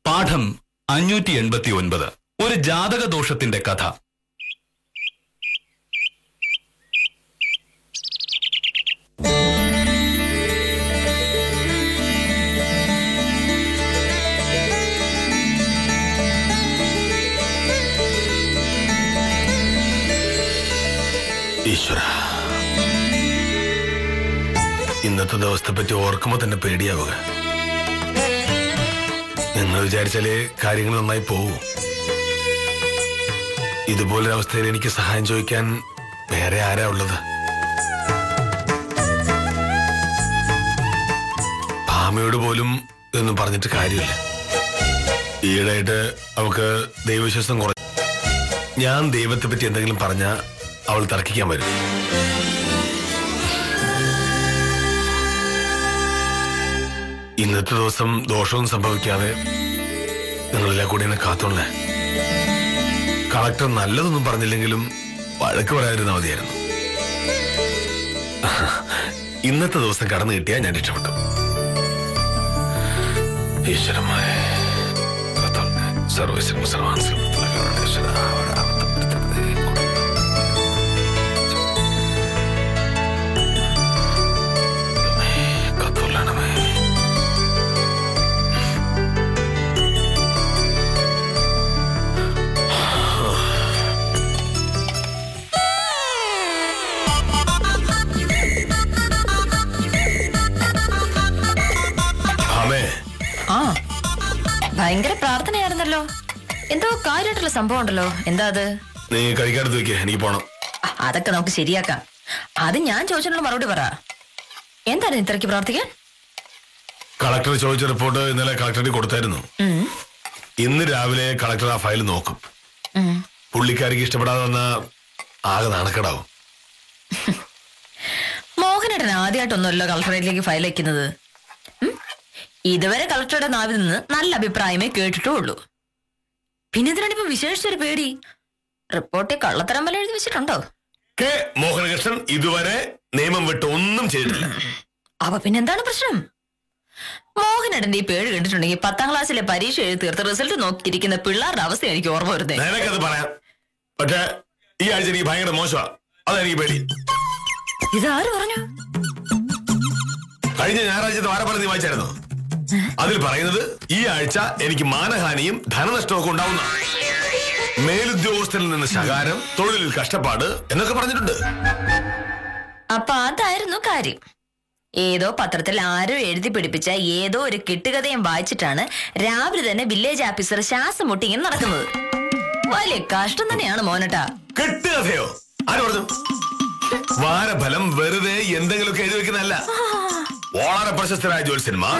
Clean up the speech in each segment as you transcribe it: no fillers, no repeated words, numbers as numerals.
പാഠം 589. ഒരു ജാതക ദോഷത്തിന്റെ കഥ. ഈശ്വര, ഇന്നത്തെ ദിവസത്തെ പറ്റി ഓർക്കുമ്പോ തന്നെ പേടിയാവുക. നിങ്ങൾ വിചാരിച്ചാലേ കാര്യങ്ങൾ നന്നായി പോവൂ. ഇതുപോലൊരവസ്ഥയിൽ എനിക്ക് സഹായം ചോദിക്കാൻ വേറെ ആരാ ഉള്ളത്? ഭാമയോട് പോലും ഇതൊന്നും പറഞ്ഞിട്ട് കാര്യമില്ല. ഈയിടെയായിട്ട് അവൾക്ക് ദൈവവിശ്വാസം കുറഞ്ഞു. ഞാൻ ദൈവത്തെ പറ്റി എന്തെങ്കിലും പറഞ്ഞാൽ അവൾ തർക്കിക്കാൻ വരും. ഇന്നത്തെ ദിവസം ദോഷവും സംഭവിക്കാതെ നിങ്ങളെല്ലാം കൂടി എന്നെ കാത്തോളേ. കളക്ടർ നല്ലതൊന്നും പറഞ്ഞില്ലെങ്കിലും വഴക്ക് പറയാതിരുന്നാൽ മതിയായിരുന്നു. ഇന്നത്തെ ദിവസം കടന്നു കിട്ടിയാൽ ഞാൻ രക്ഷപ്പെട്ടു. ഈശ്വരമായ സർവീസിനും സർവാൻസിലും ഭയങ്കര പ്രാർത്ഥനയായിരുന്നല്ലോ. എന്തോ കാര്യമായിട്ടുള്ള സംഭവം ഉണ്ടല്ലോ. എന്താ അത്? നീ കഴിക്കാടുത്ത് വെക്കേ, എനിക്ക് പോണം. അതൊക്കെ നമുക്ക് ശരിയാക്കാം. അത് ഞാൻ ചോദിച്ചതിനുള്ള മറുപടി പറ. എന്താണ് ഇത്രയ്ക്ക് പ്രാർത്ഥിക്കാൻ? കളക്ടർ ചോദിച്ച റിപ്പോർട്ട് ഇന്നലെ കളക്ടറിന് കൊടുത്തായിരുന്നു. ഇന്ന് രാവിലെ കളക്ടർ ആ ഫയൽ നോക്കും. പുള്ളിക്കാരിക്ക് ഇഷ്ടപ്പെടാതെ വന്ന ആകെ നാണക്കേടാവും. മോഹനേട്ടൻ ആദ്യമായിട്ടൊന്നുമല്ലോ കളക്ടറേറ്റിലേക്ക് ഫയൽ വയ്ക്കുന്നത്. ഇതുവരെ കളക്ടറുടെ നാവിൽ നിന്ന് നല്ല അഭിപ്രായമേ കേട്ടിട്ടുള്ളൂ. പിന്നെ ഇതിനാണിപ്പോ വിശേഷിച്ചൊരു പേടി? റിപ്പോർട്ടിൽ കള്ളത്തരം വല്ല എഴുതി വെച്ചിട്ടുണ്ടോ? മോഹനകൃഷ്ണൻ ഇതുവരെ നിയമം വിട്ട് ഒന്നും ചെയ്തിട്ടില്ല. അപ്പൊ പിന്നെന്താണ് പ്രശ്നം? മോഹനേട്ടന്റെ ഈ പേര് കണ്ടിട്ടുണ്ടെങ്കിൽ 10ാം ക്ലാസ്സിലെ പരീക്ഷ എഴുതി തീർത്ത് റിസൾട്ട് നോക്കിയിരിക്കുന്ന പിള്ളേരുടെ അവസ്ഥ എനിക്ക് ഓർമ്മ വരുന്നത്. നിനക്കത് പറയാം, പക്ഷേ ഈ ആഴ്ച എനിക്ക് ഭയങ്കര മോശമാ. അതെനിക്ക് പേടി. ഇതാര് പറഞ്ഞു? കഴിഞ്ഞ ഞായറാഴ്ചത്തെ വാരഫലം നീ വായിച്ചായിരുന്നു. അതിൽ പറയുന്നത് ഈ ആഴ്ച എനിക്ക് മാനഹാനിയും ധനനഷ്ടവും ഒക്കെ ഉണ്ടാവുന്ന, മേലുദ്യോഗസ്ഥരിൽ നിന്ന് ശകാരം, തൊഴിലിൽ കഷ്ടപ്പാട് എന്നൊക്കെ പറഞ്ഞിട്ടുണ്ട്. അപ്പൊ അതായിരുന്നു കാര്യം. ഏതോ പത്രത്തിൽ ആരോ എഴുതി പിടിപ്പിച്ച ഏതോ ഒരു കെട്ടുകഥയും വായിച്ചിട്ടാണ് രാവിലെ തന്നെ വില്ലേജ് ഓഫീസർ ശ്വാസം മുട്ടി ഇങ്ങനെ നടക്കുന്നത്. വലിയ കഷ്ടം തന്നെയാണ് മോനട്ടാ. കെട്ടുകഥയോ? ആര് പറഞ്ഞു? വാരഫലം വെറുതെ എന്തെങ്കിലുമൊക്കെ എഴുതി വെക്കുന്നതല്ല. വളരെ പ്രശസ്തരായ ജ്യോത്സ്യന്മാർ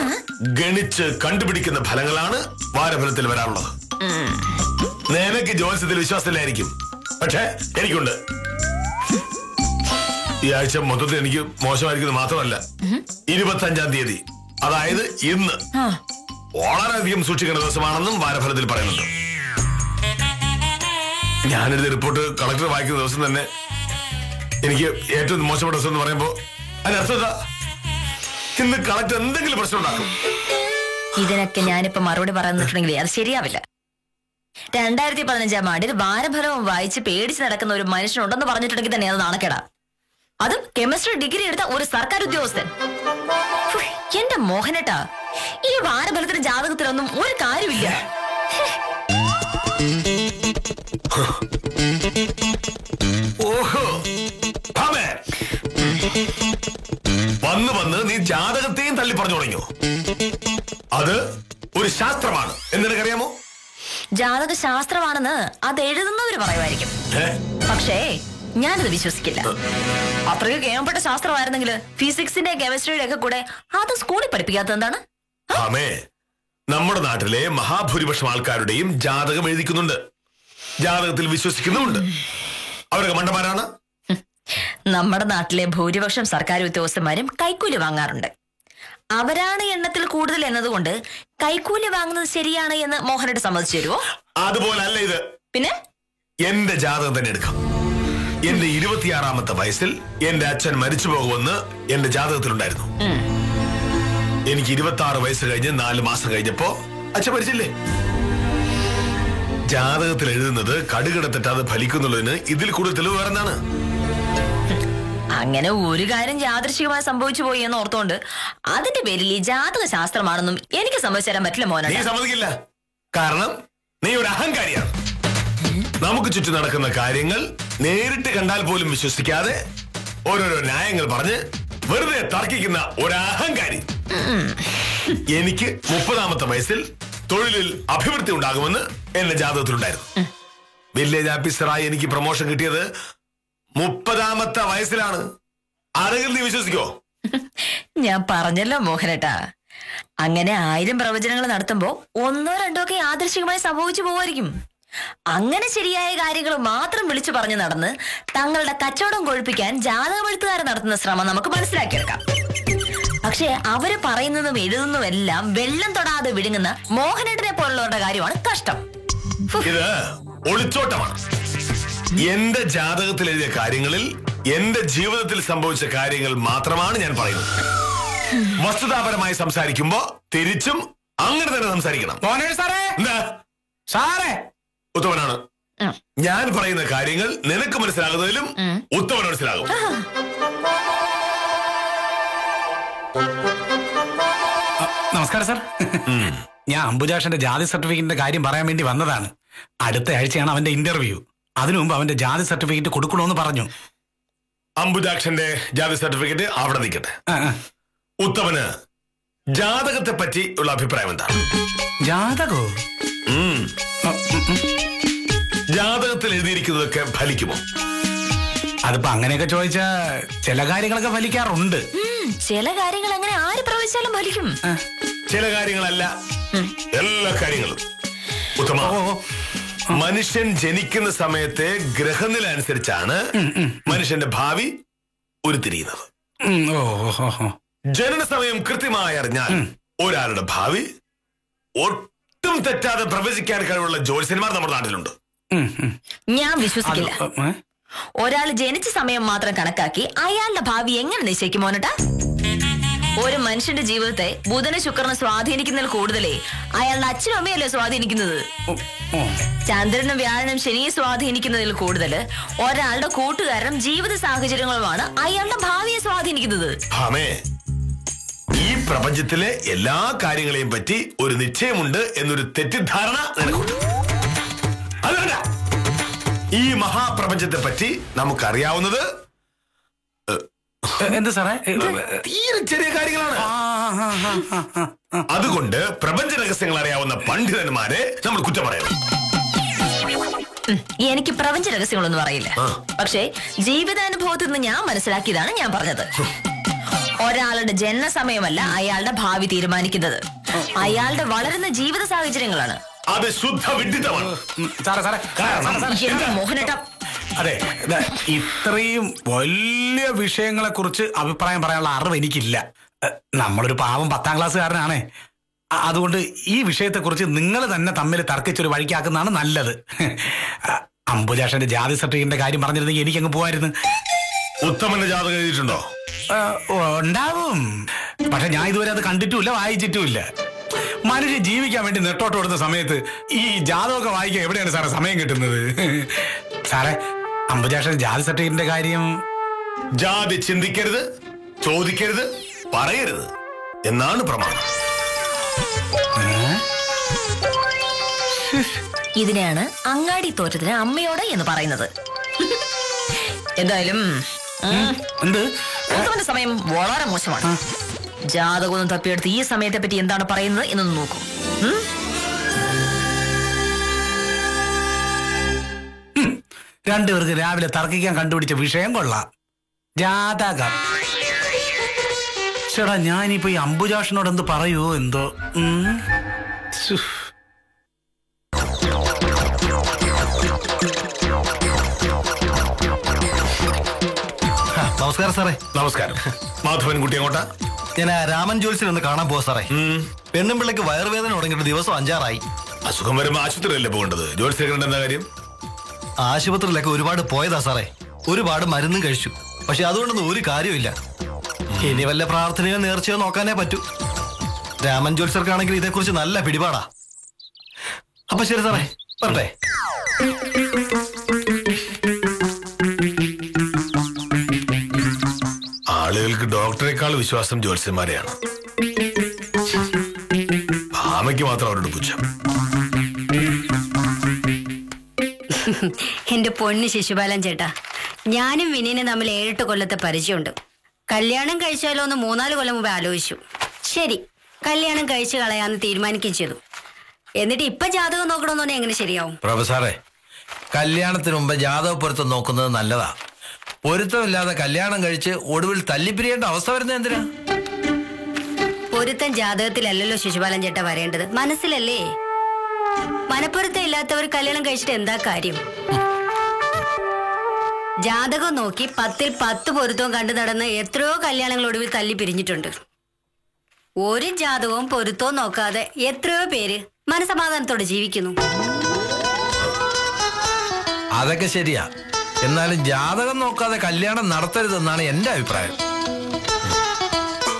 ഗണിച്ച് കണ്ടുപിടിക്കുന്ന ഫലങ്ങളാണ് വാരഫലത്തിൽ വരാറുള്ളത്. നിനക്ക് ജ്യോത്സ്യത്തിൽ വിശ്വാസത്തിലായിരിക്കും, പക്ഷെ എനിക്കുണ്ട്. ഈ ആഴ്ച മൊത്തത്തിൽ എനിക്ക് മോശമായിരിക്കുന്നത് മാത്രമല്ല, 25ാം തീയതി, അതായത് ഇന്ന് വളരെയധികം സൂക്ഷിക്കേണ്ട ദിവസമാണെന്നും വാരഫലത്തിൽ പറയുന്നുണ്ട്. ഞാനെഴുതിയ റിപ്പോർട്ട് കളക്ടർ വായിക്കുന്ന ദിവസം തന്നെ എനിക്ക് ഏറ്റവും മോശപ്പെട്ട ദിവസം എന്ന് പറയുമ്പോ അതിനർത്ഥം ഇന്ന് കളക്ടർ എന്തെങ്കിലും പ്രശ്നം ഉണ്ടാക്കും. ഇതിനൊക്കെ ഞാനിപ്പോ മറുപടി പറയുന്നുണ്ടെങ്കിൽ അത് ശരിയാവില്ല. 2015 ആണ്ടിൽ വാരഫലവും വായിച്ച് പേടിച്ച് നടക്കുന്ന ഒരു മനുഷ്യനുണ്ടെന്ന് പറഞ്ഞിട്ടുണ്ടെങ്കിൽ തന്നെ അത് നാണക്കേടാ. അതും കെമിസ്ട്രി ഡിഗ്രി എടുത്ത ഒരു സർക്കാർ ഉദ്യോഗസ്ഥൻ. എന്റെ മോഹനേട്ടാ, ഈ വാരഫലത്തിന് ജാതകത്തിലൊന്നും ഒരു കാര്യമില്ല. ഓഹോ, വന്ന് നീ ജാതകത്തെയും തള്ളി പറഞ്ഞു തുടങ്ങിയോ? അത് ഒരു ശാസ്ത്രമാണ് എന്നെനിക്കറിയാമോ? ജാതക ശാസ്ത്രമാണെന്ന് അത് എഴുതുന്നവര് പറയുമായിരിക്കും, പക്ഷേ ഞാനത് വിശ്വസിക്കില്ല. അത്രയ്ക്ക് കേൾപ്പെട്ട ശാസ്ത്രമായിരുന്നെങ്കിൽ ഫിസിക്സിന്റെ കെമിസ്ട്രിയുടെ ഒക്കെ കൂടെ അത് സ്കൂളിൽ പഠിപ്പിക്കാത്ത എന്താണ്? നമ്മുടെ നാട്ടിലെ മഹാഭൂരിപക്ഷം ആൾക്കാരുടെയും ജാതകം എഴുതിക്കുന്നുണ്ട്, ജാതകത്തിൽ വിശ്വസിക്കുന്നുമുണ്ട്. അവരൊക്കെ മണ്ടന്മാരാണ്. നമ്മുടെ നാട്ടിലെ ഭൂരിപക്ഷം സർക്കാർ ഉദ്യോഗസ്ഥന്മാരും കൈക്കൂലി വാങ്ങാറുണ്ട്. അവരാണ് എണ്ണത്തിൽ കൂടുതൽ എന്നതുകൊണ്ട് കൈക്കൂലി വാങ്ങുന്നത് ശരിയാണ് എന്ന് മോഹനോട് സമ്മതിച്ചു തരുമോ? അതുപോലല്ല ഇത്. പിന്നെ എന്റെ ജാതകം തന്നെ എടുക്കാം. എന്റെ 26ാമത്തെ വയസ്സിൽ എന്റെ അച്ഛൻ മരിച്ചു പോകുമെന്ന് എന്റെ ജാതകത്തിലുണ്ടായിരുന്നു. എനിക്ക് 26 വയസ്സ് കഴിഞ്ഞ് 4 മാസം കഴിഞ്ഞപ്പോ അച്ഛൻ മരിച്ചില്ലേ? ജാതകത്തിൽ എഴുതുന്നത് കടുകിട തെറ്റാതെ ഫലിക്കുന്നുള്ളതിന് ഇതിൽ കൂടുതൽ തെളിവ് വേറെ എന്താണ്? അങ്ങനെ ഒരു കാര്യം യാദൃശികമായി സംഭവിച്ചു പോയി എന്ന് ഓർത്തോണ്ട് അതിന്റെ പേരിൽ ഈ ജാതക ശാസ്ത്രമാണെന്നും എനിക്ക് സമ്മതിച്ചു തരാൻ പറ്റില്ല മോനെ. നീ സമ്മതിക്കില്ല. കാരണം നീ ഒരു അഹങ്കാരിയാണ്. നമുക്ക് ചുറ്റും നടക്കുന്ന കാര്യങ്ങൾ നേരിട്ട് കണ്ടാൽ പോലും വിശ്വസിക്കാതെ ഓരോരോ ന്യായങ്ങൾ പറഞ്ഞ് വെറുതെ തർക്കിക്കുന്ന ഒരു അഹങ്കാരി. എനിക്ക് 30ാമത്തെ വയസ്സിൽ തൊഴിലിൽ അഭിവൃദ്ധി ഉണ്ടാകുമെന്ന് എന്റെ ജാതകത്തിലുണ്ടായിരുന്നു. വില്ലേജ് ഓഫീസറായി എനിക്ക് പ്രൊമോഷൻ കിട്ടിയത് 30ാമത്തെ വയസ്സിലാണ്. ആരെങ്കിലും നീ വിശ്വസിക്കോ? ഞാൻ പറഞ്ഞല്ലോ മോഹനേട്ടാ, അങ്ങനെ 1000 പ്രവചനങ്ങൾ നടത്തുമ്പോ 1-2 ഒക്കെ യാദൃശികമായി സംഭവിച്ചു പോവായിരിക്കും. അങ്ങനെ ശരിയായ കാര്യങ്ങൾ മാത്രം വിളിച്ചു പറഞ്ഞു നടന്ന് തങ്ങളുടെ കച്ചവടം കൊഴുപ്പിക്കാൻ ജാതകമെഴുത്തുകാർ നടത്തുന്ന ശ്രമം നമുക്ക് മനസ്സിലാക്കിയെടുക്കാം. പക്ഷെ അവര് പറയുന്നതും എഴുതുന്നതും എല്ലാം വെള്ളം തൊടാതെ വിഴുങ്ങുന്ന മോഹനേട്ടനെ പോലുള്ളവരുടെ കാര്യമാണ് കഷ്ടം. ഇത് ഒളിച്ചോട്ടമാണ്. എന്റെ ജാതകത്തിൽ എഴുതിയ കാര്യങ്ങളിൽ എന്റെ ജീവിതത്തിൽ സംഭവിച്ച കാര്യങ്ങൾ മാത്രമാണ് ഞാൻ പറയുന്നത്. വസ്തുതാപരമായി സംസാരിക്കുമ്പോ തിരിച്ചും അങ്ങനെ തന്നെ സംസാരിക്കണം. എന്താ സാറേ? ഉത്തമനാണ്. ഞാൻ പറയുന്ന കാര്യങ്ങൾ നിനക്ക് മനസ്സിലാകുന്നതിലും ഉത്തമൻ മനസ്സിലാകും. നമസ്കാരം സാർ. ഞാൻ അംബുജാക്ഷന്റെ ജാതി സർട്ടിഫിക്കറ്റിന്റെ കാര്യം പറയാൻ വേണ്ടി വന്നതാണ്. അടുത്ത ആഴ്ചയാണ് അവന്റെ ഇന്റർവ്യൂ. അതിനു മുമ്പ് അവന്റെ ജാതി സർട്ടിഫിക്കറ്റ് കൊടുക്കണമെന്ന് പറഞ്ഞു. അംബുജാക്ഷന്റെ ജാതി സർട്ടിഫിക്കറ്റ് അവിടെ നിൽക്കട്ടെ. ഉത്തമന് ജാതകത്തെ പറ്റി ഉള്ള അഭിപ്രായം എന്താണ്? ജാതകോ? ജാതകത്തിൽ എഴുതിയിരിക്കുന്നതൊക്കെ ഫലിക്കുമോ? അതിപ്പോ അങ്ങനെയൊക്കെ ചോദിച്ചാ ചില കാര്യങ്ങളൊക്കെ ഫലിക്കാറുണ്ട്. ചില കാര്യങ്ങൾ അങ്ങനെ ആര് പ്രവചിച്ചാലും ഫലിക്കും. ചില കാര്യങ്ങളല്ല, എല്ലാ കാര്യങ്ങളും. ഉത്തമ, മനുഷ്യൻ ജനിക്കുന്ന സമയത്തെ ഗ്രഹനില അനുസരിച്ചാണ് മനുഷ്യന്റെ ഭാവി ഉരുത്തിരിയുന്നത്. ജനന സമയം കൃത്യമായി അറിഞ്ഞാൽ ഒരാളുടെ ഭാവി ഒട്ടും തെറ്റാതെ പ്രവചിക്കാൻ കഴിവുള്ള ജ്യോത്സ്യന്മാർ നമ്മുടെ നാട്ടിലുണ്ട്. ഞാൻ വിശ്വസിക്കില്ല. ഒരാൾ ജനിച്ച സമയം മാത്രം കണക്കാക്കി അയാളുടെ ഭാവി എങ്ങനെ നിശ്ചയിക്കും മോനട്ടാ? ഒരു മനുഷ്യന്റെ ജീവിതത്തെ ബുധന് ശുക്രനെ സ്വാധീനിക്കുന്നതിൽ കൂടുതലേ അയാളുടെ അച്ഛനും അമ്മയല്ലേ സ്വാധീനിക്കുന്നത്. ചന്ദ്രനും വ്യാഴനും ശനിയെ സ്വാധീനിക്കുന്നതിൽ കൂടുതൽ ഒരാളുടെ കൂട്ടുകാരനും ജീവിത സാഹചര്യങ്ങളുമാണ് അയാളുടെ ഭാവിയെ സ്വാധീനിക്കുന്നത്. ഈ പ്രപഞ്ചത്തിലെ എല്ലാ കാര്യങ്ങളെയും പറ്റി ഒരു നിശ്ചയമുണ്ട് എന്നൊരു തെറ്റിദ്ധാരണ നിനക്കുണ്ട്. അതല്ല, ഈ മഹാപ്രപഞ്ചത്തെ പറ്റി നമുക്കറിയാവുന്നത് എന്താ സാറേ? തീരെ ചെറിയ കാര്യങ്ങളാണ്. അതുകൊണ്ട് പ്രപഞ്ച രഹസ്യങ്ങൾ അറിയാവുന്ന പണ്ഡിതന്മാരെ നമ്മൾ കുറ്റം പറയണം. എനിക്ക് പ്രപഞ്ച രഹസ്യങ്ങളൊന്നും അറിയില്ല. പക്ഷേ ജീവിതാനുഭവത്തിൽ നിന്ന് ഞാൻ മനസ്സിലാക്കിയതാണ് ഞാൻ പറഞ്ഞത്. ഒരാളുടെ ജനനസമയമല്ല അയാളുടെ ഭാവി തീരുമാനിക്കുന്നത്, അയാളുടെ വളരുന്ന ജീവിത സാഹചര്യങ്ങളാണ്. അത് ശുദ്ധ വിഡിത്തമാണ്. മോഹനേട്ട, അതെ, ഇത്രയും വലിയ വിഷയങ്ങളെ കുറിച്ച് അഭിപ്രായം പറയാനുള്ള അറിവ് എനിക്കില്ല. നമ്മളൊരു പാവം 10ാം ക്ലാസ്സുകാരനാണേ. അതുകൊണ്ട് ഈ വിഷയത്തെക്കുറിച്ച് നിങ്ങൾ തന്നെ തമ്മിൽ തർക്കിച്ചൊരു വഴിക്കാക്കുന്നതാണ് നല്ലത്. അംബുജാക്ഷന്റെ ജാതി സർട്ടിഫിക്കറ്റിന്റെ കാര്യം പറഞ്ഞിരുന്നെങ്കിൽ എനിക്കങ്ങ് പോവായിരുന്നു. ഉത്തമന്റെ ജാതകം എഴുതിയിട്ടുണ്ടോ? ഉണ്ടാവും, പക്ഷെ ഞാൻ ഇതുവരെ അത് കണ്ടിട്ടുമില്ല, വായിച്ചിട്ടുമില്ല. മനുഷ്യൻ ജീവിക്കാൻ വേണ്ടി നെട്ടോട്ട് കൊടുത്ത സമയത്ത് ഈ ജാതകമൊക്കെ വായിക്കാൻ എവിടെയാണ് സാറേ സമയം കിട്ടുന്നത്? സാറേ, അംബുജാക്ഷന്റെ ജാതി സർട്ടിഫിക്കറ്റിന്റെ കാര്യം. ജാതി ചിന്തിക്കരുത്, ചോദിക്കരുത്, പറയരുത് എന്നാണ് പ്രമാണം. ഇതിനെയാണ് അങ്ങാടി തോറ്റത്തിന് അമ്മയോട് എന്ന് പറയുന്നത്. എന്തായാലും ഉത്തമന്റെ സമയം വളരെ മോശമാണ്. ജാതകമൊന്നും തപ്പിയെടുത്ത് ഈ സമയത്തെ പറ്റി എന്താണ് പറയുന്നത് എന്നൊന്ന് നോക്കൂ. രണ്ടുപേർക്ക് രാവിലെ തർക്കിക്കാൻ കണ്ടുപിടിച്ച വിഷയം കൊള്ളാം, ജാതകം. ചേട്ടാ, ഞാനിപ്പോ ഈ അംബുജാക്ഷനോട് എന്ത് പറയുമോ എന്തോ. നമസ്കാരം സാറേ. നമസ്കാരം. മാധവൻ കുട്ടി അങ്ങോട്ടാ? ഞാൻ രാമൻ ജോത്സ്യൻ ഒന്ന് കാണാൻ പോവാ സാറേ. പെണ്ണും പിള്ളക്ക് വയറുവേദന തുടങ്ങിയിട്ട് ദിവസം 5-6 അസുഖം വരുമ്പോ ആശുപത്രിയല്ലേ പോകേണ്ടത്? ജോത്സ്യൻ കണ്ട എന്താ കാര്യം? ആശുപത്രിയിലൊക്കെ ഒരുപാട് പോയതാ സാറേ, ഒരുപാട് മരുന്നും കഴിച്ചു. പക്ഷെ അതുകൊണ്ടൊന്നും ഒരു കാര്യമില്ല. ഇനി വല്ല പ്രാർത്ഥനയോ നേർച്ചയോ നോക്കാനേ പറ്റൂ. രാമൻ ജോത്സർക്കാണെങ്കിൽ ഇതേക്കുറിച്ച് നല്ല പിടിപാടാ. അപ്പൊ ശരി സാറേ, വരട്ടെ. ആളുകൾക്ക് ഡോക്ടറെക്കാൾ വിശ്വാസം ജ്യോത്സ്യന്മാരെയാണ്. ഭാമയ്ക്ക് മാത്രം അവരോട് പുച്ഛം. എന്റെ പൊന്ന് ശിശുപാലൻ ചേട്ടാ, ഞാനും വിനീനും തമ്മിൽ 7-8 കൊല്ലത്തെ പരിചയമുണ്ട്. കല്യാണം കഴിച്ചാലോ എന്ന് 3-4 കൊല്ലം മുമ്പ് ആലോചിച്ചു. ശരി, കല്യാണം കഴിച്ചു കളയാന്ന് തീരുമാനിക്കുകയും ചെയ്തു. എന്നിട്ട് ഇപ്പൊ ജാതകം നോക്കണമെന്നുണ്ടെങ്കിൽ എങ്ങനെ ശരിയാവും? പ്രൊഫസറെ, കല്യാണത്തിന് മുമ്പ് ജാതക പൊരുത്തം നോക്കുന്നത് നല്ലതാ. പൊരുത്തമില്ലാതെ കല്യാണം കഴിച്ച് ഒടുവിൽ തല്ലിപ്പിരിയേണ്ട അവസ്ഥ വരുന്നത് എന്തിനാ? പൊരുത്തം ജാതകത്തിലല്ലല്ലോ ശിശുപാലൻ ചേട്ടാ വരേണ്ടത്, മനസ്സിലല്ലേ? മനപ്പൊരുത്തം ഇല്ലാത്തവർ കല്യാണം കഴിച്ചിട്ട് എന്താ കാര്യം? ജാതകം നോക്കി 10-ൽ 10 പൊരുത്തവും കണ്ടു നടന്ന് എത്രയോ കല്യാണങ്ങൾ ഒടുവിൽ തല്ലി പിരിഞ്ഞിട്ടുണ്ട്. ഒരു ജാതകവും പൊരുത്തവും നോക്കാതെ എത്രയോ പേര് മനസമാധാനത്തോടെ ജീവിക്കുന്നു. അതൊക്കെ ശരിയാ. എന്നാലും ജാതകം നോക്കാതെ കല്യാണം നടത്തരുതെന്നാണ് എന്റെ അഭിപ്രായം.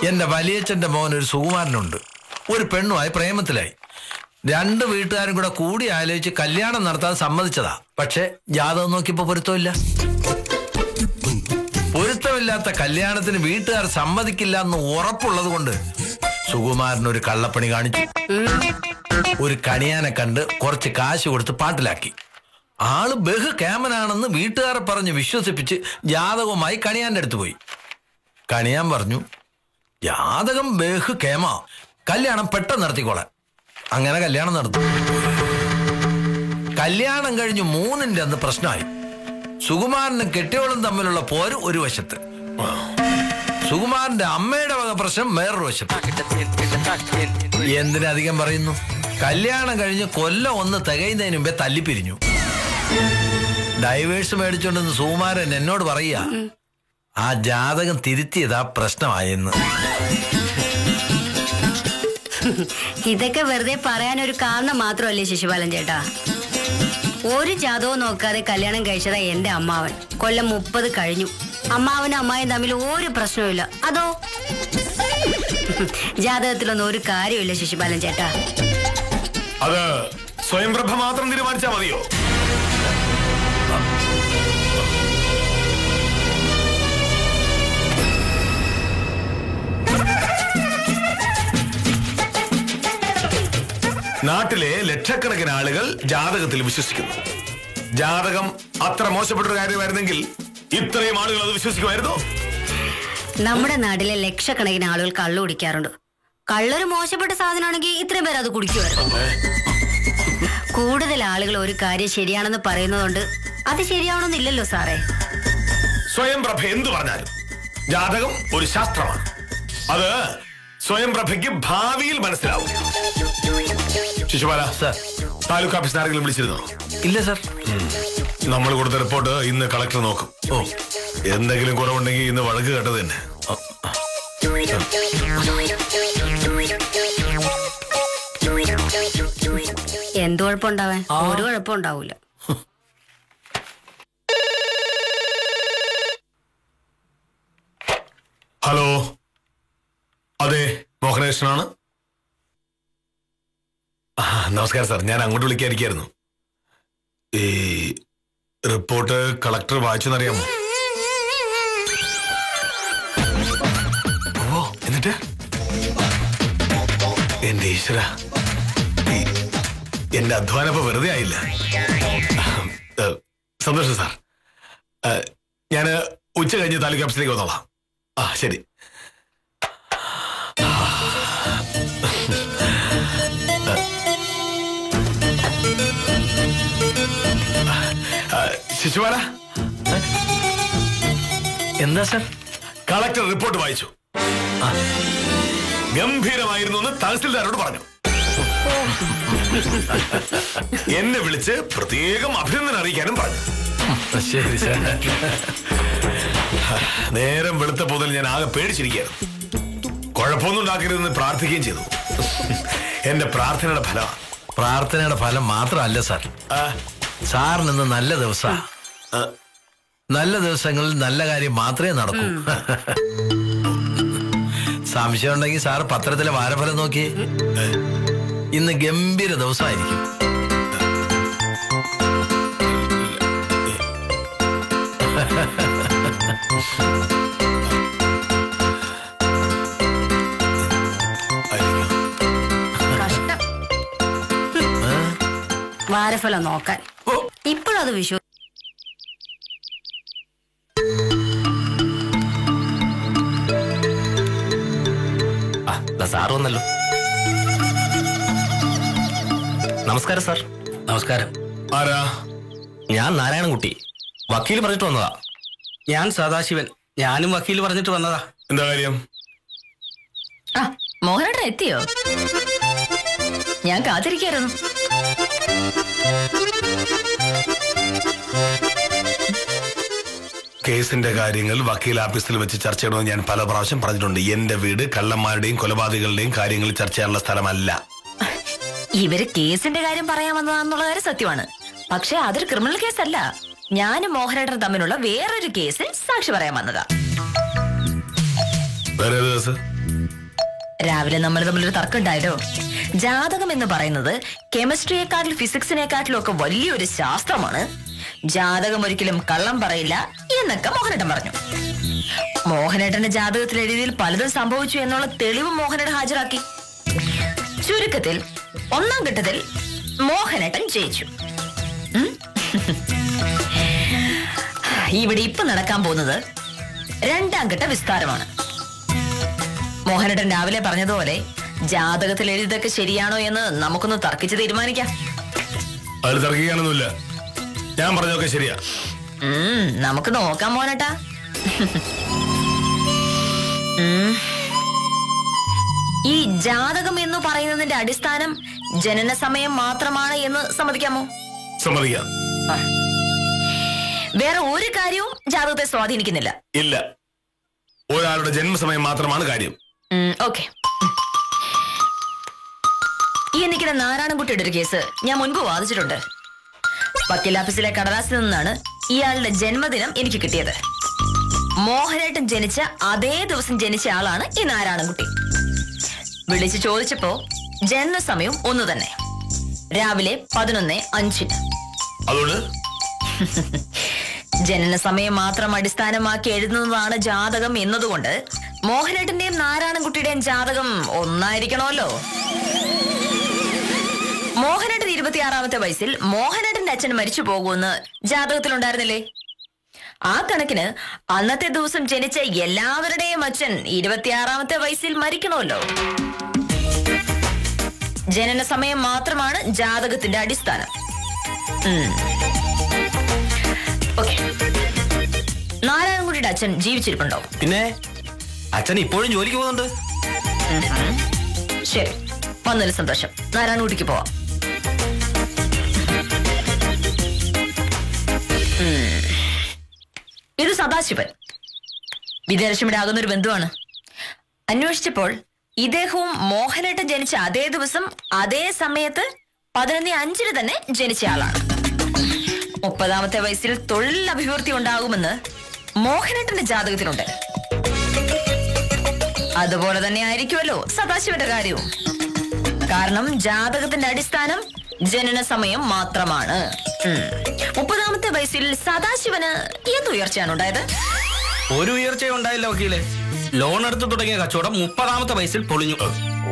എന്റെ വലിയച്ഛന്റെ മോൻ ഒരു സുകുമാരനുണ്ട്. ഒരു പെണ്ണുമായി പ്രേമത്തിലായി. 2 വീട്ടുകാരും കൂടെ കൂടി ആലോചിച്ച് കല്യാണം നടത്താൻ സമ്മതിച്ചതാ. പക്ഷെ ജാതകം നോക്കിയപ്പോ പൊരുത്തമില്ല. പൊരുത്തമില്ലാത്ത കല്യാണത്തിന് വീട്ടുകാർ സമ്മതിക്കില്ല എന്ന് ഉറപ്പുള്ളത് കൊണ്ട് സുകുമാരൻ ഒരു കള്ളപ്പണി കാണിച്ചു. ഒരു കണിയാനെ കണ്ട് കുറച്ച് കാശ് കൊടുത്ത് പാട്ടിലാക്കി. ആള് ബഹു കേമനാണെന്ന് വീട്ടുകാരെ പറഞ്ഞ് വിശ്വസിപ്പിച്ച് ജാതകവുമായി കണിയാന്റെ അടുത്ത് പോയി. കണിയാൻ പറഞ്ഞു, ജാതകം ബഹു കേമ, കല്യാണം പെട്ടെന്ന് നടത്തിക്കോളാൻ. അങ്ങനെ കല്യാണം നടന്നു. കല്യാണം കഴിഞ്ഞ് 3-ന്റെ അന്ന് പ്രശ്നമായി. സുകുമാരനും കെട്ടിയോളും തമ്മിലുള്ള പോര് ഒരു വശത്ത്, സുകുമാരന്റെ അമ്മയുടെ വക പ്രശ്നം വേറൊരു വശത്ത്. എന്തിനധികം പറയുന്നു, കല്യാണം കഴിഞ്ഞ് കൊല്ലം 1 തികയുന്നതിന് മുമ്പേ തല്ലിപ്പിരിഞ്ഞു. ഡൈവേഴ്സ് മേടിച്ചോണ്ടെന്ന് സുകുമാരൻ എന്നോട് പറയുക, ആ ജാതകം തിരുത്തിയതാ പ്രശ്നമായെന്ന്. ഇതൊക്കെ വെറുതെ പറയാനൊരു കാരണം മാത്രമല്ലേ ശിശുപാലൻ ചേട്ടാ? ഒരു ജാതകവും നോക്കാതെ കല്യാണം കഴിച്ചതാ എന്റെ അമ്മാവൻ. കൊല്ലം 30 കഴിഞ്ഞു. അമ്മാവനും അമ്മായും തമ്മിൽ ഒരു പ്രശ്നവുമില്ല. അതോ ജാതകത്തിലൊന്നും ഒരു കാര്യമില്ല ശിശുപാലൻ ചേട്ടാ. അത് സ്വയംപ്രഭ മാത്രം തീരുമാനിച്ചാ മതിയോ? നാട്ടിലെ ലക്ഷക്കണക്കിന് ആളുകൾ ജാതകത്തിൽ വിശ്വസിക്കുന്നു. ജാതകം അത്ര മോശപ്പെട്ടൊരു കാര്യമായിരുന്നെങ്കിൽ ഇത്രയും ആളുകൾ അത് വിശ്വസിക്കുമായിരുന്നോ? നമ്മുടെ നാട്ടിലെ ലക്ഷക്കണക്കിന് ആളുകൾ കള്ളു കുടിക്കാറുണ്ട്. കള്ളൊരു മോശപ്പെട്ട സാധനമാണെങ്കിൽ ഇത്രയും പേര് അത് കുടിക്കുമായിരുന്നു. കൂടുതൽ ആളുകൾ ഒരു കാര്യം ശരിയാണെന്ന് പറയുന്നതുകൊണ്ട് അത് ശരിയാവണമെന്നില്ലല്ലോ സാറേ. സ്വയംപ്രഭ എന്തു പറഞ്ഞാലും ജാതകം ഒരു ശാസ്ത്രമാണ്. അത് സ്വയംപ്രഭയ്ക്ക് ഭാവിയിൽ മനസ്സിലാവും. ശിശുപാല, താലൂക്ക് ഓഫീസിൽ ആരെങ്കിലും വിളിച്ചിരുന്നോ? ഇല്ല സർ. നമ്മൾ കൊടുത്ത റിപ്പോർട്ട് ഇന്ന് കളക്ടർ നോക്കും. ഓ, എന്തെങ്കിലും കുറവുണ്ടെങ്കിൽ ഇന്ന് വഴക്ക് കേട്ടത് തന്നെ. എന്ത് കുഴപ്പമുണ്ടാവാൻ? ഒരു കുഴപ്പമുണ്ടാവൂല. ഹലോ, അതെ, മോഹനകൃഷ്ണനാണ്. നമസ്കാരം സാർ, ഞാൻ അങ്ങോട്ട് വിളിക്കാതിരിക്കായിരുന്നു. ഈ റിപ്പോർട്ട് കളക്ടർ വായിച്ചെന്നറിയാമോ? ഓ, എന്നിട്ട് എന്റെ ഈശ്വര, എന്റെ അധ്വാനം ഇപ്പൊ വെറുതെ ആയില്ല. സന്തോഷം സാർ. ഞാൻ ഉച്ച കഴിഞ്ഞ് താലൂക്ക് ഓഫീസിലേക്ക് വന്നോളാം. ആ, ശരി. ശിശുപാല, എന്താ സർ? കളക്ടർ റിപ്പോർട്ട് വായിച്ചു. ഗംഭീരമായിരുന്നു എന്ന് തഹസിൽദാരോട് പറഞ്ഞു. എന്നെ വിളിച്ച് പ്രത്യേകം അഭിനന്ദനം അറിയിക്കാനും പറഞ്ഞു. ശരി സാർ. നേരം വെളുത്ത മുതൽ ഞാൻ ആകെ പേടിച്ചിരിക്കുകയായിരുന്നു. കുഴപ്പമൊന്നും ഉണ്ടാക്കരുതെന്ന് പ്രാർത്ഥിക്കുകയും ചെയ്തു. എന്റെ പ്രാർത്ഥനയുടെ ഫലമാണ്. പ്രാർത്ഥനയുടെ ഫലം മാത്രമല്ല സാർ, സാറിന് നല്ല ദിവസമാണ്. നല്ല ദിവസങ്ങളിൽ നല്ല കാര്യം മാത്രമേ നടക്കൂ. സംശയം ഉണ്ടെങ്കിൽ സാറ് പത്രത്തിലെ വാരഫലം നോക്കി. ഇന്ന് ഗംഭീര ദിവസമായിരിക്കും. കഷ്ടം വാരഫലം നോക്കാൻ ഇപ്പോഴത് വിശ്വ സാർ വന്നല്ലോ. നമസ്കാരം സാർ. നമസ്കാരം. ആരാ? ഞാൻ നാരായണൻകുട്ടി, വക്കീൽ പറഞ്ഞിട്ട് വന്നതാ. ഞാൻ സദാശിവൻ, ഞാനും വക്കീൽ പറഞ്ഞിട്ട് വന്നതാ. എന്താ കാര്യം? ആ മോഹനേട്ടൻ എത്തിയോ? ഞാൻ കാത്തിരിക്കായിരുന്നു. കേസിന്റെ കാര്യങ്ങൾ വക്കീൽ ഓഫീസിൽ വെച്ച് ചർച്ച ചെയ്യണമെന്ന് ഞാൻ പല പ്രാവശ്യം പറഞ്ഞിട്ടുണ്ട്. എന്റെ വീട് കള്ളന്മാരുടെയും കൊലപാതകളുടെയും കാര്യങ്ങൾ ചർച്ച ചെയ്യാനുള്ള സ്ഥലമല്ല. ഇവര് കേസിന്റെ കാര്യം പറയാൻ വന്നതാന്നുള്ള കാര്യം സത്യമാണ്. പക്ഷെ അതൊരു ക്രിമിനൽ കേസല്ല. ഞാനും മോഹനേട്ടനും തമ്മിലുള്ള വേറൊരു കേസിൽ സാക്ഷി പറയാൻ വന്നതാ. വേറെ ഏത് കേസ്? രാവിലെ നമ്മൾ തമ്മിലൊരു തർക്കം ഉണ്ടായല്ലോ. ജാതകം എന്ന് പറയുന്നത് കെമിസ്ട്രിയെക്കാട്ടിലും ഫിസിക്സിനെക്കാട്ടിലും ഒക്കെ വലിയൊരു ശാസ്ത്രമാണ്. ജാതകം ഒരിക്കലും കള്ളം പറയില്ല എന്നൊക്കെ മോഹനേട്ടൻ പറഞ്ഞു. മോഹനേട്ടന്റെ ജാതകത്തിൽ എഴുതിയിൽ പലതും സംഭവിച്ചു എന്നുള്ള തെളിവ് മോഹനേട്ടൻ ഹാജരാക്കി. ചുരുക്കത്തിൽ 1ാം ഘട്ടത്തിൽ മോഹനേട്ടൻ ജയിച്ചു. ഇവിടെ ഇപ്പൊ നടക്കാൻ പോകുന്നത് 2ാം ഘട്ട വിസ്താരമാണ്. മോഹനേട്ടൻ രാവിലെ പറഞ്ഞതുപോലെ ജാതകത്തിൽ എഴുതിയതൊക്കെ ശരിയാണോ എന്ന് നമുക്കൊന്ന് തർക്കിച്ച് തീരുമാനിക്കാം. അത് തർക്കിക്കാനൊന്നുമില്ല, ഞാൻ പറഞ്ഞതൊക്കെ ശരിയാ. നമുക്ക് നോക്കാം മോഹനേട്ടാ. ഈ ജാതകം എന്ന് പറയുന്നതിന്റെ അടിസ്ഥാനം ജനന സമയം മാത്രമാണ് എന്ന് സമ്മതിക്കാമോ? സമ്മതിക്കാം. വേറെ ഒരു കാര്യവും ജാതകത്തെ സ്വാധീനിക്കുന്നില്ല. ഇല്ല, ഒരാളുടെ ജന്മസമയം മാത്രമാണ് കാര്യം. ഓക്കെ. ഈ നിൽക്കുന്ന നാരായണൻകുട്ടിയുടെ ഒരു കേസ് ഞാൻ മുൻപ് വാദിച്ചിട്ടുണ്ട്. വക്കീൽ ഓഫീസിലെ കടലാസിൽ നിന്നാണ് ഇയാളുടെ ജന്മദിനം എനിക്ക് കിട്ടിയത്. മോഹനേട്ടൻ ജനിച്ച അതേ ദിവസം ജനിച്ച ആളാണ് ഈ നാരായണൻകുട്ടി. വിളിച്ചു ചോദിച്ചപ്പോ ജന്മസമയം ഒന്ന് തന്നെ, രാവിലെ 11:05. അതുകൊണ്ട് ജനന സമയം മാത്രം അടിസ്ഥാനമാക്കി എഴുതുന്നതാണ് ജാതകം എന്നതുകൊണ്ട് മോഹനേട്ടന്റെയും നാരായണൻകുട്ടിയുടെയും ജാതകം ഒന്നായിരിക്കണമല്ലോ. മോഹനേട്ടൻ 26ാമത്തെ വയസ്സിൽ മോഹനേട്ടന്റെ അച്ഛൻ മരിച്ചു പോകുമെന്ന് ജാതകത്തിലുണ്ടായിരുന്നില്ലേ? ആ കണക്കിന് അന്നത്തെ ദിവസം ജനിച്ച എല്ലാവരുടെയും അച്ഛൻ 26ാമത്തെ വയസ്സിൽ മരിക്കണമല്ലോ. ജനന സമയം മാത്രമാണ് ജാതകത്തിന്റെ അടിസ്ഥാനം. ഓക്കെ. നാരായണൻകുട്ടിയുടെ അച്ഛൻ ജീവിച്ചിരിപ്പുണ്ടോ? പിന്നെ അച്ഛൻ ഇപ്പോഴും ജോലിക്ക് പോകുന്നുണ്ട്. ശരി, വന്നതിൽ സന്തോഷം. നാരായണൻകുട്ടിക്ക് പോവാം. ഇത് സദാശിവൻ, വിദ്യാലക്ഷ്മിയുടെ ആകുന്ന ഒരു ബന്ധുവാണ്. അന്വേഷിച്ചപ്പോൾ ഇദ്ദേഹവും മോഹനേട്ടൻ ജനിച്ച അതേ ദിവസം അതേ സമയത്ത് 11:05 തന്നെ ജനിച്ച ആളാണ്. 30ാമത്തെ വയസ്സിൽ തൊഴിൽ അഭിവൃദ്ധി ഉണ്ടാകുമെന്ന് മോഹനേട്ടന്റെ ജാതകത്തിലുണ്ട്. അതുപോലെ തന്നെ ആയിരിക്കുമല്ലോ സദാശിവന്റെ കാര്യവും. കാരണം ജാതകത്തിന്റെ അടിസ്ഥാനം ജനന സമയം മാത്രമാണ്. 30ാമത്തെ വയസ്സിൽ സദാശിവന് എന്ത് ഉയർച്ചയാണ് ഉണ്ടായത്? ഒരു ഉയർച്ചയും ഉണ്ടായില്ല വക്കീലെ. ലോൺ എടുത്ത് തുടങ്ങിയ കച്ചവടം 30ാമത്തെ വയസ്സിൽ പൊളിഞ്ഞു.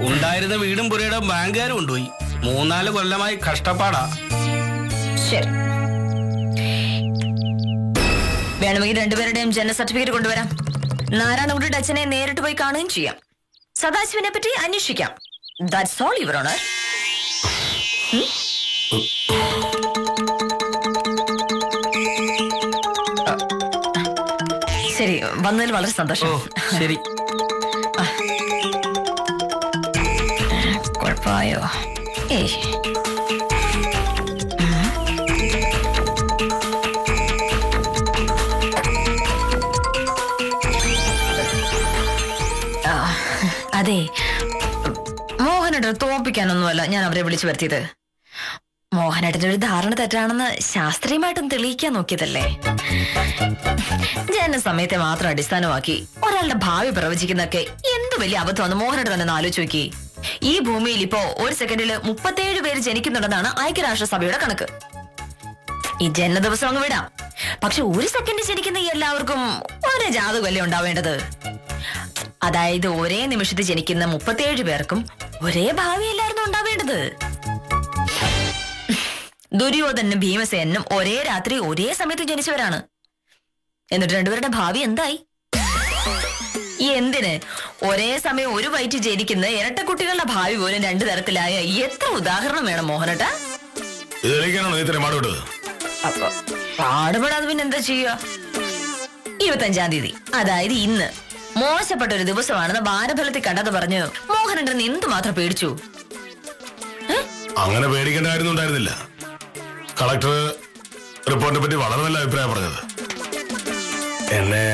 ഉണ്ടായിരുന്ന വീടും പുരയുടെ ബാങ്കുകാരും കൊണ്ടുപോയി. 3-4 കൊല്ലമായി കഷ്ടപ്പാടാ. ശരി, വേണമെങ്കിൽ രണ്ടുപേരുടെയും ജനന സർട്ടിഫിക്കറ്റ് കൊണ്ടുവരാം. നാരായണൻകുട്ടിയുടെ അച്ഛനെ നേരിട്ട് പോയി കാണുകയും ചെയ്യാം. സദാശിവനെ പറ്റി അന്വേഷിക്കാം. That's all your honour. ശരി, വന്നതിൽ വളരെ സന്തോഷം. ശരി. കുഴപ്പമായോ? ഏയ്, അതെ, മോഹനേട്ടനെ തോപ്പിക്കാനൊന്നുമല്ല ഞാൻ അവരെ വിളിച്ചു വരുത്തിയത്. മോഹനേട്ടന്റെ ഒരു ധാരണ തെറ്റാണെന്ന് ശാസ്ത്രീയമായിട്ടും തെളിയിക്കാൻ നോക്കിയതല്ലേ. ജനസമയത്തെ മാത്രം അടിസ്ഥാനമാക്കി ഒരാളുടെ ഭാവി പ്രവചിക്കുന്നൊക്കെ എന്ത് വലിയ അബദ്ധമെന്ന് മോഹനേട്ടൻ തന്നെ ആലോചിച്ച് നോക്കി. ഈ ഭൂമിയിൽ ഇപ്പോ ഒരു സെക്കൻഡില് 37 പേര് ജനിക്കുന്നുണ്ടെന്നാണ് ഐക്യരാഷ്ട്രസഭയുടെ കണക്ക്. ഈ ജനന ദിവസം അങ്ങ് വിടാം, പക്ഷെ ഒരു സെക്കൻഡ് ജനിക്കുന്ന എല്ലാവർക്കും ഒരേ ജാതകമല്ലേ ഉണ്ടാവേണ്ടത്. അതായത് ഒരേ നിമിഷത്തിൽ ജനിക്കുന്ന 37 പേർക്കും ഒരേ ഭാവിയല്ലായിരുന്നു ഉണ്ടാവേണ്ടത്. ദുര്യോധനും ഭീമസേനും ഒരേ രാത്രി ഒരേ സമയത്ത് ജനിച്ചവരാണ്. എന്നിട്ട് രണ്ടുപേരുടെ ഭാവി എന്തായി? എന്തിന് ഒരേ സമയം ഒരു വയറ്റിൽ ജനിക്കുന്ന ഇരട്ട കുട്ടികളുടെ ഭാവി പോലും 2 തരത്തിലായ എത്ര ഉദാഹരണം വേണം മോഹനേട്ടാ? അപ്പൊ പാടുപെടാതെ പിന്നെ എന്താ ചെയ്യുക? 25-ാം തീയതി, അതായത് ഇന്ന് മോശപ്പെട്ട ഒരു ദിവസമാണെന്ന് വാരഫലത്തിൽ കണ്ടത് പറഞ്ഞു മോഹനേട്ടൻ എന്തുമാത്രം പേടിച്ചു. അങ്ങനെ പേടിക്കേണ്ട കാര്യമൊന്നുണ്ടായിരുന്നില്ല. കളക്ടർ റിപ്പോർട്ടിനെ പറ്റി വളരെ നല്ല അഭിപ്രായം പറഞ്ഞത്. എന്നെ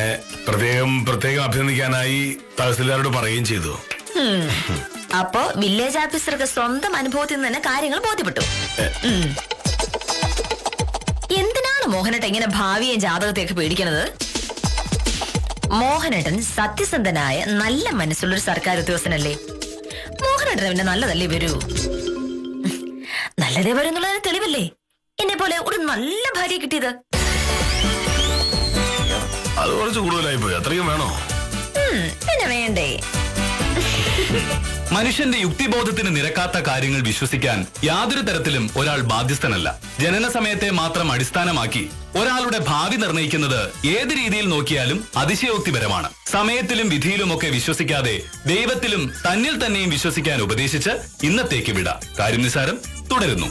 പ്രത്യേകം അഭിനന്ദിക്കാനായി തഹസിൽദാരോട് പറയുകയും ചെയ്തു. അപ്പോ വില്ലേജ് ഓഫീസർക്ക് സ്വന്തം അനുഭവത്തിൽ നിന്ന് തന്നെ കാര്യങ്ങൾ ബോധ്യപ്പെട്ടു. എന്തിനാണ് മോഹനേട്ടൻ ഇങ്ങനെ ഭാവിയും ജാതകത്തെയൊക്കെ പേടിക്കുന്നത്? മോഹനേട്ടൻ സത്യസന്ധനായ നല്ല മനസ്സുള്ളൊരു സർക്കാർ ഉദ്യോഗസ്ഥനല്ലേ. മോഹനേട്ടൻ പിന്നെ നല്ലതല്ലേ വരൂ. നല്ലതേ വരുന്നുള്ളതിന് തെളിവല്ലേ എന്നെ പോലെ ഒരു നല്ല ഭാര്യയെ കിട്ടിയത്. അത് കുറച്ച് കൂടുതലായി പോയി. അത്രയും വേണോ? പിന്നെ വേണ്ടേ? മനുഷ്യന്റെ യുക്തിബോധത്തിന് നിരക്കാത്ത കാര്യങ്ങൾ വിശ്വസിക്കാൻ യാതൊരു തരത്തിലും ഒരാൾ ബാധ്യസ്ഥനല്ല. ജനന സമയത്തെ മാത്രം അടിസ്ഥാനമാക്കി ഒരാളുടെ ഭാവി നിർണയിക്കുന്നത് ഏത് രീതിയിൽ നോക്കിയാലും അതിശയോക്തിപരമാണ്. സമയത്തിലും വിധിയിലുമൊക്കെ വിശ്വസിക്കാതെ ദൈവത്തിലും തന്നിൽ തന്നെയും വിശ്വസിക്കാൻ ഉപദേശിച്ച് ഇന്നത്തേക്ക് വിട. കാര്യം നിസാരം തുടരുന്നു.